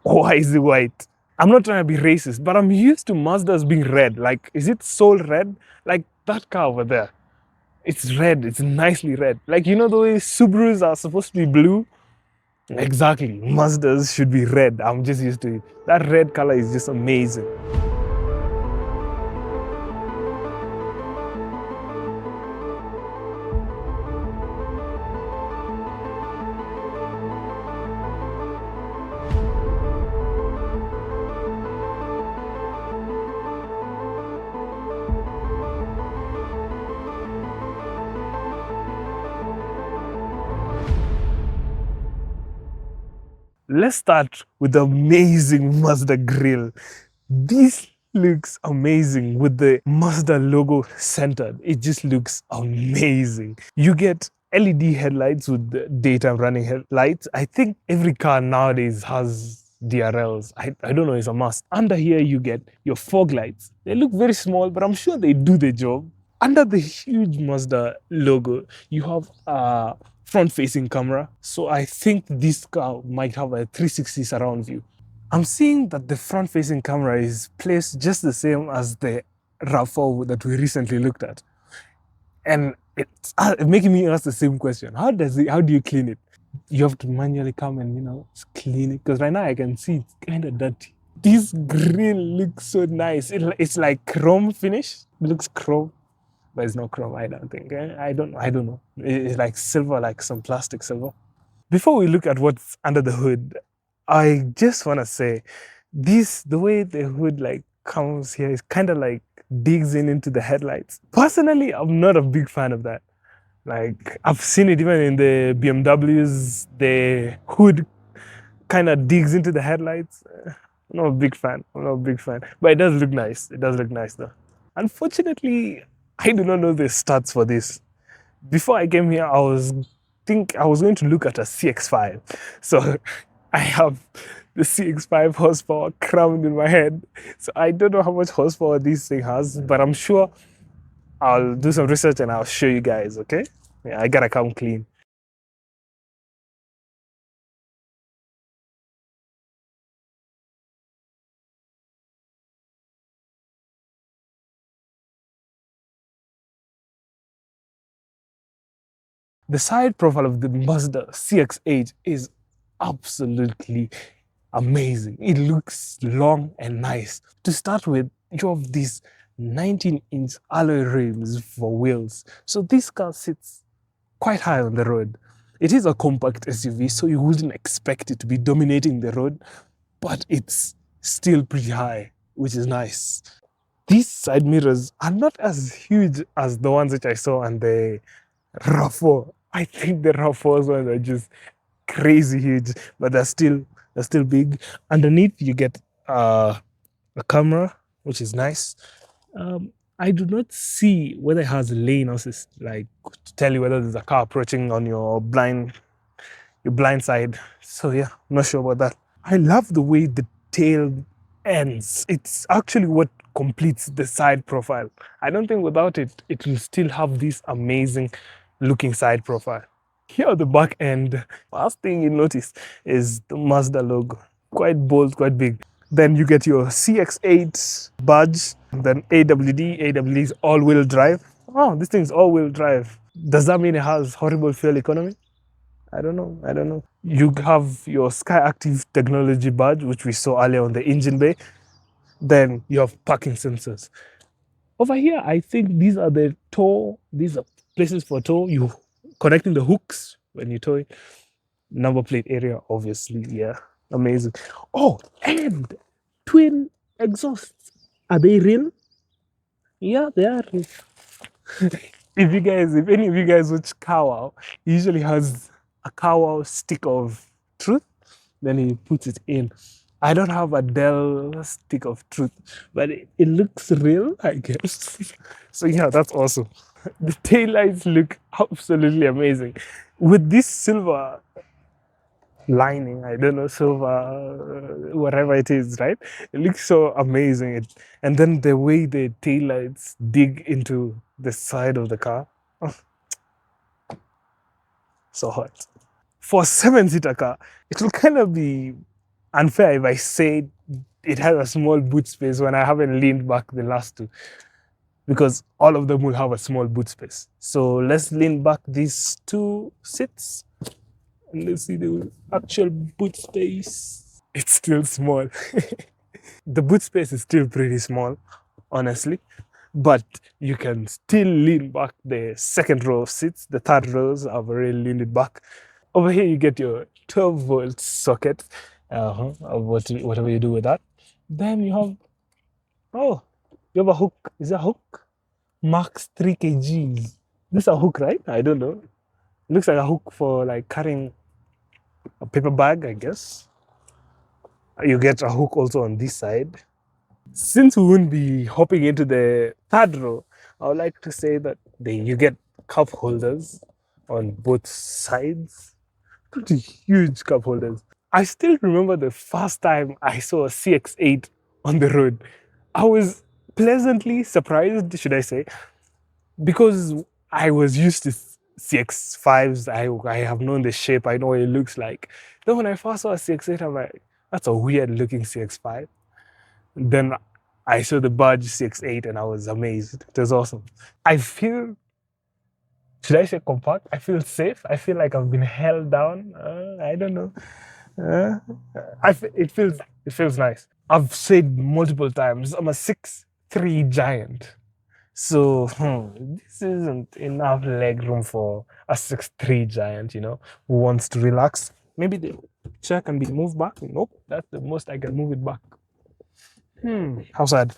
Why is it white? I'm not trying to be racist, but I'm used to Mazdas being red. Like, is it soul red? Like that car over there. It's red, it's nicely red. Like, you know the way Subarus are supposed to be blue? Exactly, Mazdas should be red. I'm just used to it. That red color is just amazing. Let's start with the amazing Mazda grille. This looks amazing with the Mazda logo centered. It just looks amazing. You get LED headlights with the daytime running headlights. I think every car nowadays has DRLs. I don't know, it's a must. Under here, you get your fog lights. They look very small, but I'm sure they do the job. Under the huge Mazda logo, you have a front-facing camera. So I think this car might have a 360 surround view. I'm seeing that the front-facing camera is placed just the same as the RAV4 that we recently looked at. And it's making me ask the same question. How do you clean it? You have to manually come and, clean it. Because right now I can see it's kind of dirty. This grill looks so nice. It's like chrome finish. It looks chrome, but it's not chrome, I don't think. I don't know. It's like silver, like some plastic silver. Before we look at what's under the hood, I just want to say the way the hood like comes here is kind of like digs into the headlights. Personally, I'm not a big fan of that. Like, I've seen it even in the BMWs, the hood kind of digs into the headlights. I'm not a big fan. But it does look nice. It does look nice though. Unfortunately, I do not know the stats for this. Before I came here, I was going to look at a CX-5. So I have the CX-5 horsepower crammed in my head. So I don't know how much horsepower this thing has, but I'm sure I'll do some research and I'll show you guys, okay? Yeah, I gotta come clean. The side profile of the Mazda CX-8 is absolutely amazing. It looks long and nice. To start with, you have these 19-inch alloy rims for wheels. So this car sits quite high on the road. It is a compact SUV, so you wouldn't expect it to be dominating the road, but it's still pretty high, which is nice. These side mirrors are not as huge as the ones which I saw on the RAV4. I think the RAV4's ones are just crazy huge, but they're still big. Underneath, you get a camera, which is nice. I do not see whether it has lane assist, like to tell you whether there's a car approaching on your blind side. So yeah, I'm not sure about that. I love the way the tail ends. It's actually what completes the side profile. I don't think without it, it will still have this amazing looking side profile. Here at the back end, first thing you notice is the Mazda logo. Quite bold, quite big. Then you get your CX-8 badge, then AWD. AWD is all-wheel drive. Oh, this thing's all-wheel drive. Does that mean it has horrible fuel economy? I don't know. You have your Sky Active technology badge, which we saw earlier on the engine bay. Then you have parking sensors. Over here, I think these are places for tow. You connecting the hooks when you tow it. Number plate area, obviously, yeah. Amazing. Oh, and twin exhausts. Are they real? Yeah, they are real. If any of you guys watch Cow, he usually has a Cow stick of truth, then he puts it in. I don't have a Dell stick of truth, but it looks real, I guess. So yeah, that's awesome. The taillights look absolutely amazing. With this silver lining, I don't know, silver, whatever it is, right? It looks so amazing. And then the way the taillights dig into the side of the car, oh, so hot. For a 7-seater car, it will kind of be unfair if I say it has a small boot space when I haven't leaned back the last two, because all of them will have a small boot space. So let's lean back these two seats and let's see the actual boot space. It's still small. The boot space is still pretty small, honestly, but you can still lean back the second row of seats. The third rows, I've already leaned it back. Over here, you get your 12-volt socket, whatever you do with that. Then you have, oh, you have a hook. Is it a hook? Max 3 kgs. This is a hook, right? I don't know. It looks like a hook for like carrying a paper bag, I guess. You get a hook also on this side. Since we won't be hopping into the third row, I would like to say that you get cup holders on both sides. Pretty huge cup holders. I still remember the first time I saw a CX-8 on the road. I was pleasantly surprised, should I say, because I was used to CX-5s. I have known the shape, I know what it looks like. Then when I first saw a CX-8, I'm like, that's a weird looking CX-5. Then I saw the badge CX-8 and I was amazed. It was awesome. I feel, should I say compact? I feel safe. I feel like I've been held down. I don't know. It feels nice. I've said multiple times, I'm a 6'3" giant. So this isn't enough leg room for a 6'3" giant, you know, who wants to relax. Maybe the chair can be moved back. Nope, that's the most I can move it back. How sad.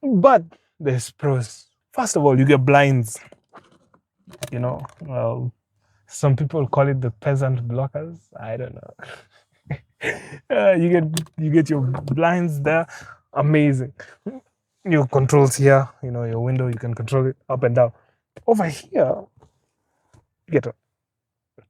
But there's pros. First of all, you get blinds. You know, some people call it the peasant blockers. I don't know. You get your blinds there. Amazing. Your controls here, you know, your window, you can control it up and down. Over here, you get an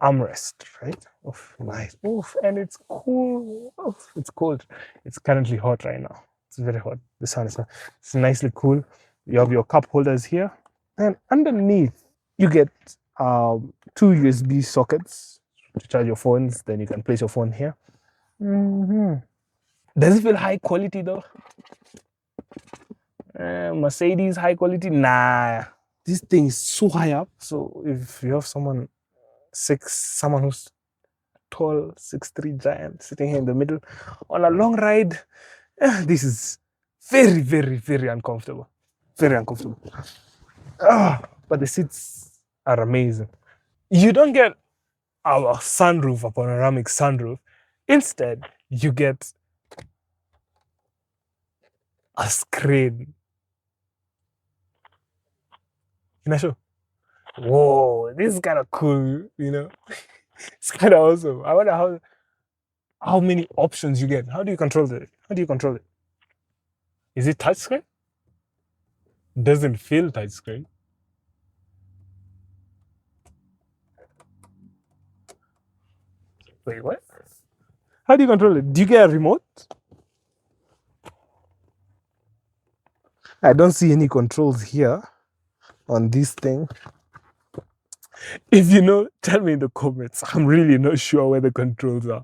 armrest, right? Oof, nice. Oof, and it's cool. Oof, it's cold. It's currently hot right now. It's very hot. The sun is hot. It's nicely cool. You have your cup holders here. And underneath, you get 2 USB sockets to charge your phones. Then you can place your phone here. Does it feel high quality though? Mercedes high quality? Nah. This thing is so high up. So if you have someone who's tall, 6'3" giant sitting here in the middle on a long ride, this is very, very, very uncomfortable. Very uncomfortable. But the seats are amazing. You don't get a sunroof, a panoramic sunroof. Instead, you get a screen. Can I show? Whoa, this is kind of cool, you know? It's kind of awesome. I wonder how many options you get. How do you control it? How do you control it? Is it touchscreen? Doesn't feel touchscreen. Wait, what? How do you control it? Do you get a remote? I don't see any controls here on this thing. If you know, tell me in the comments. I'm really not sure where the controls are.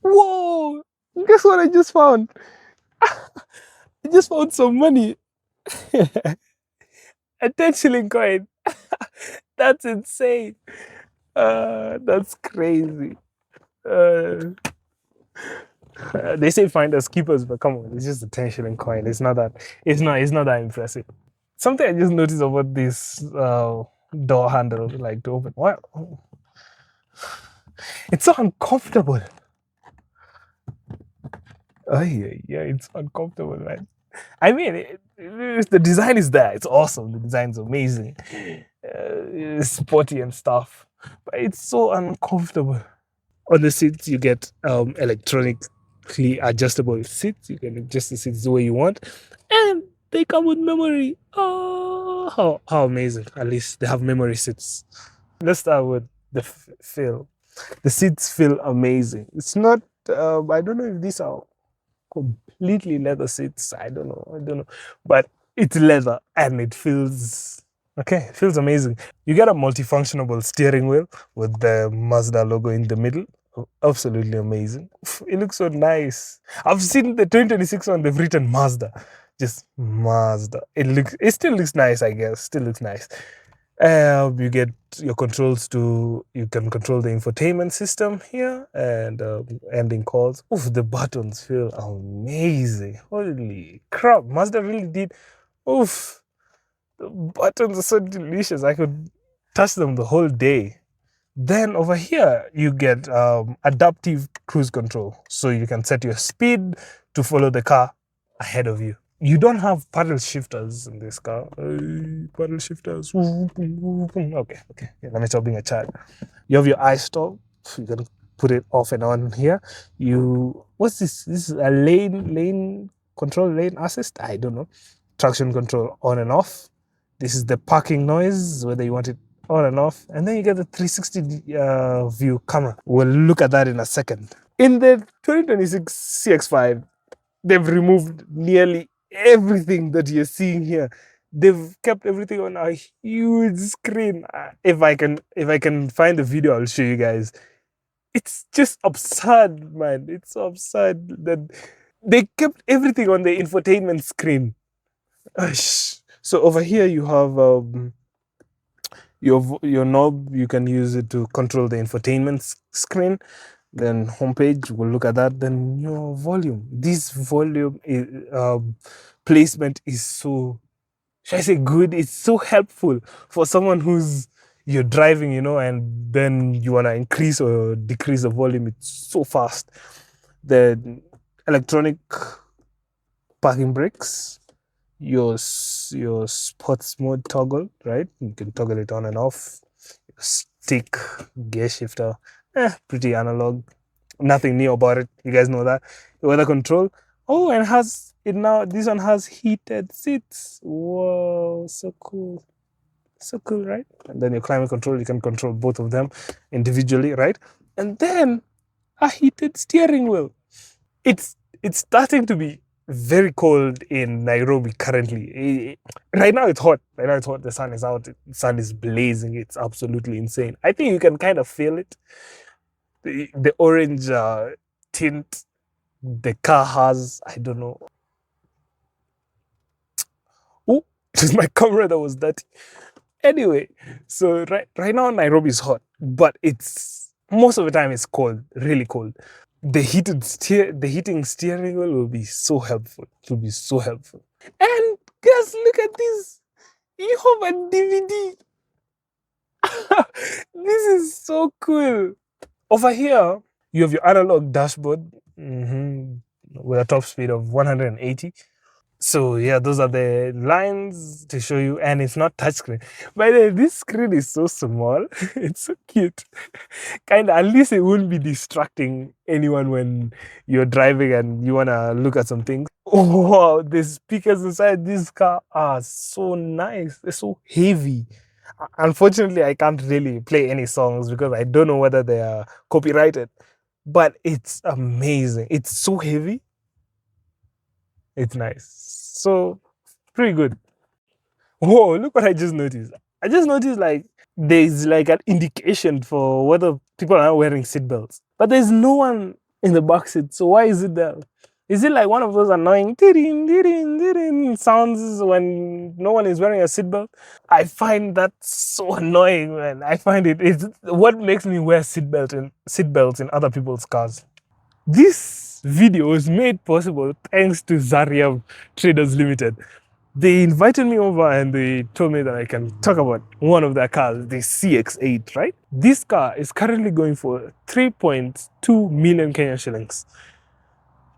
Whoa! Guess what I just found? I just found some money. A 10 shilling coin. That's insane. That's crazy. They say finders keepers, but come on, it's just a 10 shilling coin. It's not that impressive. Something I just noticed about this door handle, like to open. Wow, it's so uncomfortable. Oh yeah, it's uncomfortable, man. I mean, the design is there. It's awesome. The design's amazing. It's sporty and stuff, but it's so uncomfortable. On the seats, you get electronically adjustable seats. You can adjust the seats the way you want, and they come with memory. Oh, how amazing! At least they have memory seats. Let's start with the feel. The seats feel amazing. It's not. I don't know if these are completely leather seats. I don't know, but it's leather and it feels Okay, feels amazing. You get a multifunctionable steering wheel with the Mazda logo in the middle. Absolutely amazing. It looks so nice. I've seen the 2026 one, they've written Mazda. Just Mazda. It still looks nice, I guess. Still looks nice. You get your controls you can control the infotainment system here and ending calls. Oof, the buttons feel amazing. Holy crap, Mazda really did. Oof, the buttons are so delicious. I could touch them the whole day. Then over here, you get adaptive cruise control. So you can set your speed to follow the car ahead of you. You don't have paddle shifters in this car. Paddle shifters. Okay, okay. Yeah, let me stop being a child. You have your iStop. You can put it off and on here. What's this? This is a lane control, lane assist. I don't know. Traction control on and off. This is the parking noise, whether you want it on and off. And then you get the 360 view camera. We'll look at that in a second. In the 2026 CX-5, they've removed nearly everything that you're seeing here. They've kept everything on a huge screen. If I can find the video, I'll show you guys. It's just absurd, man. It's so absurd that they kept everything on the infotainment screen. So over here you have your knob. You can use it to control the infotainment screen. Then homepage, we'll look at that. Then your volume. This volume placement is so, should I say, good? It's so helpful for someone you're driving, and then you want to increase or decrease the volume. It's so fast. The electronic parking brakes, your sports mode toggle, right? You can toggle it on and off. Stick, gear shifter, pretty analog. Nothing new about it. You guys know that. The weather control. Oh, and this one has heated seats. Whoa, so cool. So cool, right? And then your climate control, you can control both of them individually, right? And then a heated steering wheel. It's starting to be very cold in Nairobi currently. Right now it's hot. The sun is out. The sun is blazing. It's absolutely insane. I think you can kind of feel it. The orange tint the car has. I don't know. Oh, it was my camera that was dirty. Anyway, so right now Nairobi is hot, but it's most of the time it's cold, really cold. The heating steering wheel will be so helpful. It will be so helpful. And guys, look at this. You have a DVD. This is so cool. Over here, you have your analog dashboard with a top speed of 180. So yeah, those are the lines to show you, and it's not touchscreen. By the way, this screen is so small. It's so cute. Kind of, at least it won't be distracting anyone when you're driving and you want to look at some things. Oh, wow, the speakers inside this car are so nice. They're so heavy. Unfortunately, I can't really play any songs because I don't know whether they are copyrighted. But it's amazing. It's so heavy. It's nice. So, pretty good. Whoa, look what I just noticed. I just noticed there's like an indication for whether people are not wearing seatbelts. But there's no one in the back seat. So why is it there? Is it like one of those annoying sounds when no one is wearing a seatbelt? I find that so annoying, man. I find it's what makes me wear seatbelts in other people's cars. This video was made possible thanks to ZARYAB Traders Limited. They invited me over and they told me that I can talk about one of their cars, the CX-8, right? This car is currently going for 3.2 million Kenyan shillings.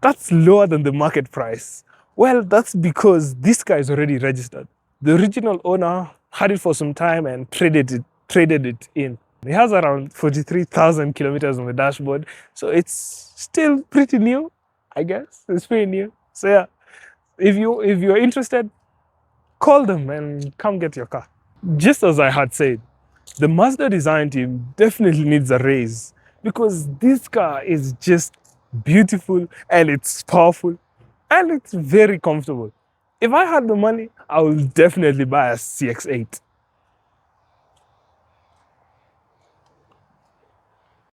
That's lower than the market price. Well, that's because this car is already registered. The original owner had it for some time and traded it in. It has around 43,000 kilometers on the dashboard, so it's still pretty new, I guess. It's pretty new. So yeah, if you're interested, call them and come get your car. Just as I had said, the Mazda design team definitely needs a raise because this car is just beautiful and it's powerful and it's very comfortable. If I had the money, I would definitely buy a CX-8.